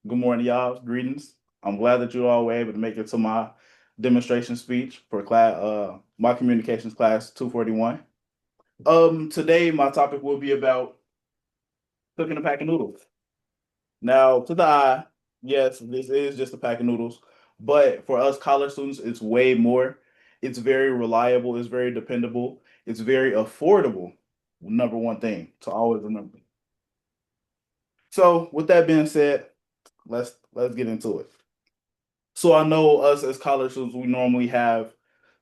Good morning, y'all. Greetings. I'm glad that you all were able to make it to my demonstration speech for my communications class 241. Today my topic will be about cooking a pack of noodles. Now, to the eye, yes, this is just a pack of noodles, but for us college students, it's way more. It's very reliable, it's very dependable, it's very affordable. Number one thing to always remember. So, with that being said, let's get into it. So I know us as college students, we normally have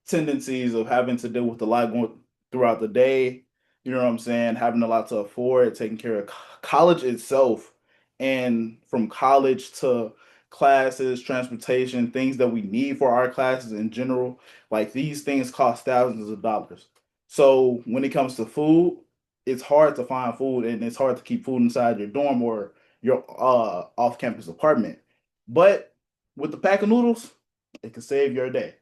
tendencies of having to deal with a lot going throughout the day. You know what I'm saying? Having a lot to afford, taking care of college itself, and from college to classes, transportation, things that we need for our classes in general. Like these things cost thousands of dollars. So when it comes to food, it's hard to find food and it's hard to keep food inside your dorm or your off-campus apartment. But with the pack of noodles, it can save your day.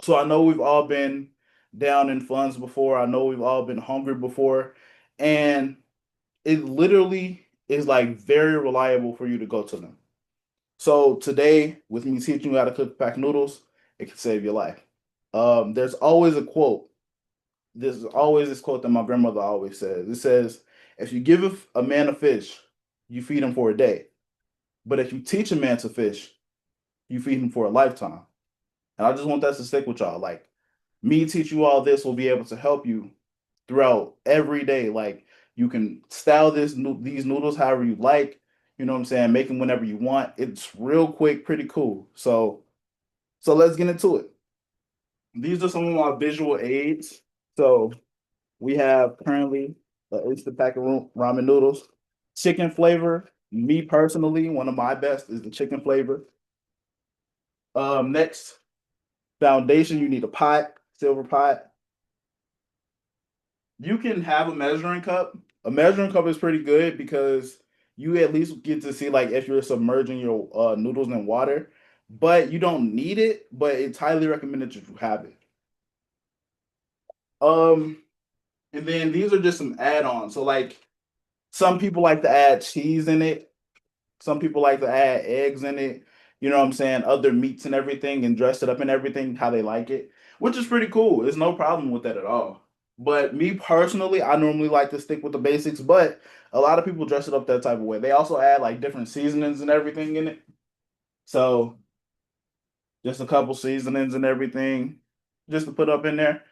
So I know we've all been down in funds before. I know we've all been hungry before. And it literally is like very reliable for you to go to them. So today, with me teaching you how to cook a pack of noodles, it can save your life. There's always a quote. There's always this quote that my grandmother always says. It says, if you give a man a fish, you feed him for a day. But if you teach a man to fish, you feed him for a lifetime. And I just want that to stick with y'all. Like me teach you all this will be able to help you throughout every day. Like you can style these noodles however you like. You know what I'm saying? Make them whenever you want. It's real quick, pretty cool. So let's get into it. These are some of my visual aids. So we have currently it's the pack of ramen noodles. Chicken flavor. Me personally, one of my best is the chicken flavor. Next foundation, you need a pot, silver pot. You can have a measuring cup. A measuring cup is pretty good because you at least get to see like if you're submerging your noodles in water, but you don't need it, but it's highly recommended that you have it. Um, and then these are just some add-ons. So like some people like to add cheese in it. Some people like to add eggs in it, you know what I'm saying? Other meats and everything and dress it up and everything how they like it, which is pretty cool. There's no problem with that at all. But me personally, I normally like to stick with the basics, but a lot of people dress it up that type of way. They also add like different seasonings and everything in it. So just a couple seasonings and everything just to put up in there.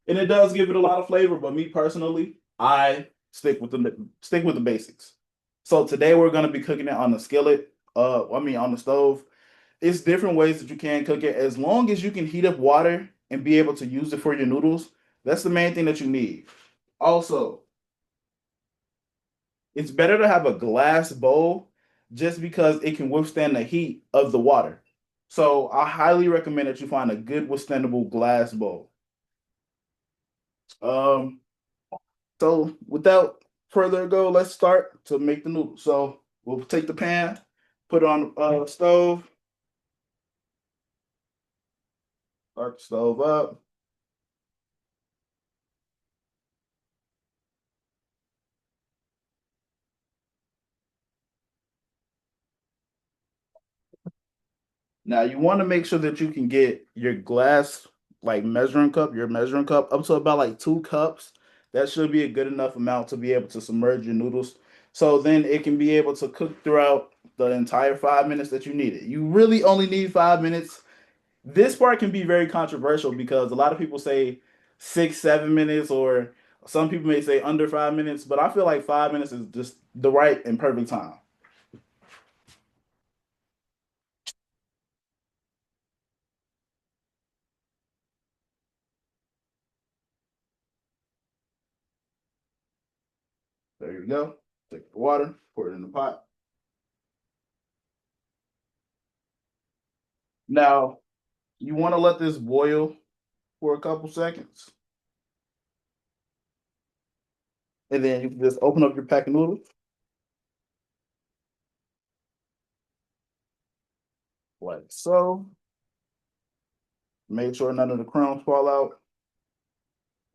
And it does give it a lot of flavor, but me personally, I stick with the basics. So today we're gonna be cooking it on the skillet. On the stove. It's different ways that you can cook it. As long as you can heat up water and be able to use it for your noodles, that's the main thing that you need. Also, it's better to have a glass bowl just because it can withstand the heat of the water. So I highly recommend that you find a good withstandable glass bowl. Um, So without further ado, let's start to make the noodles. So we'll take the pan, put it on the stove, start the stove up. Now you want to make sure that you can get your glass your measuring cup up to about like 2 cups. That should be a good enough amount to be able to submerge your noodles. So then it can be able to cook throughout the entire 5 minutes that you need it. You really only need 5 minutes. This part can be very controversial because a lot of people say 6, 7 minutes, or some people may say under 5 minutes, but I feel like 5 minutes is just the right and perfect time. There you go. Take the water, pour it in the pot. Now, you want to let this boil for a couple seconds, and then you can just open up your pack of noodles like so. Make sure none of the crumbs fall out,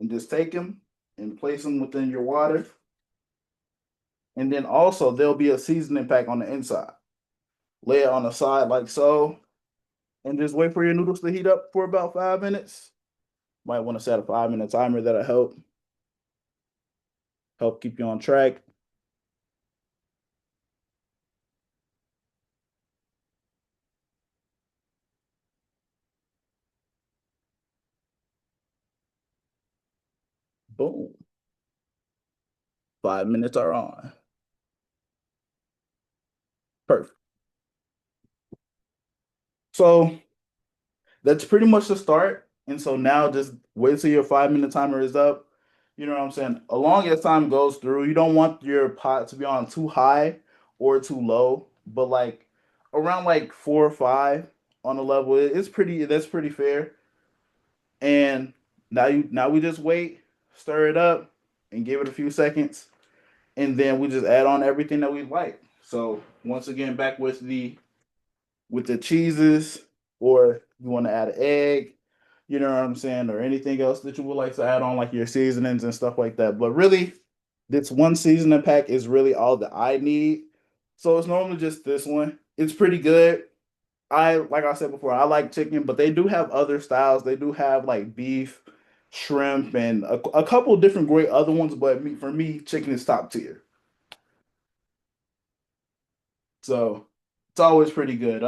and just take them and place them within your water. And then also, there'll be a seasoning pack on the inside. Lay it on the side like so, and just wait for your noodles to heat up for about 5 minutes. Might want to set a 5 minute timer that'll help keep you on track. Boom. 5 minutes are on. Perfect. So that's pretty much the start. And so now just wait till your 5 minute timer is up. You know what I'm saying? Along as time goes through, you don't want your pot to be on too high or too low, but like around like 4 or 5 on the level, it's pretty that's pretty fair. And now we just wait, stir it up, and give it a few seconds, and then we just add on everything that we like. So once again, back with the cheeses, or you want to add an egg, you know what I'm saying, or anything else that you would like to add on, like your seasonings and stuff like that. But really, this one seasoning pack is really all that I need. So it's normally just this one. It's pretty good. Like I said before, I like chicken, but they do have other styles. They do have like beef, shrimp, and a couple of different great other ones. But for me, chicken is top tier. So it's always pretty good.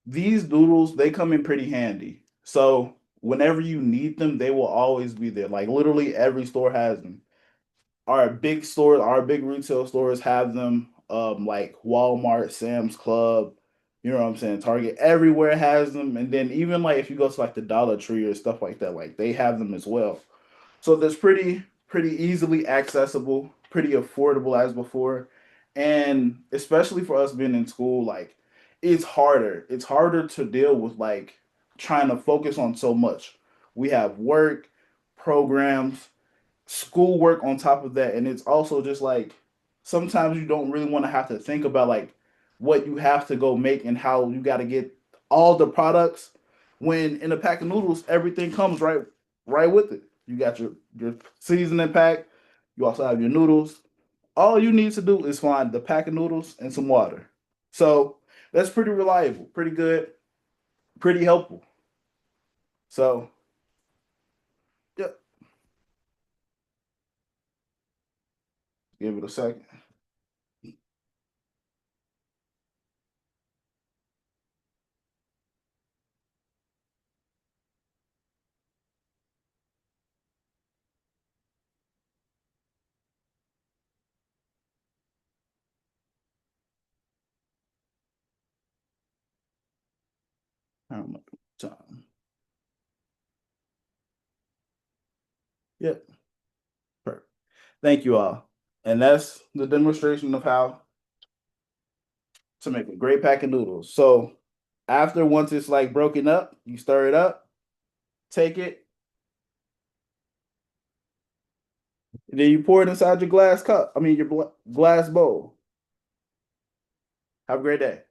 These noodles, they come in pretty handy. So whenever you need them, they will always be there. Like literally every store has them. Our big retail stores have them. Like Walmart, Sam's Club, you know what I'm saying, Target, everywhere has them. And then even like if you go to like the Dollar Tree or stuff like that, like they have them as well. So that's pretty easily accessible, pretty affordable as before. And especially for us being in school, like it's harder. It's harder to deal with like trying to focus on so much. We have work, programs, schoolwork on top of that, and it's also just like sometimes you don't really want to have to think about like what you have to go make and how you got to get all the products when in a pack of noodles everything comes right with it. You got your seasoning pack, you also have your noodles. All you need to do is find the pack of noodles and some water. So that's pretty reliable, pretty good, pretty helpful. So yeah, give it a second. How much time? Yep. Perfect. Thank you all. And that's the demonstration of how to make a great pack of noodles. So after once it's like broken up, you stir it up, take it, and then you pour it inside your glass cup. I mean your glass bowl. Have a great day.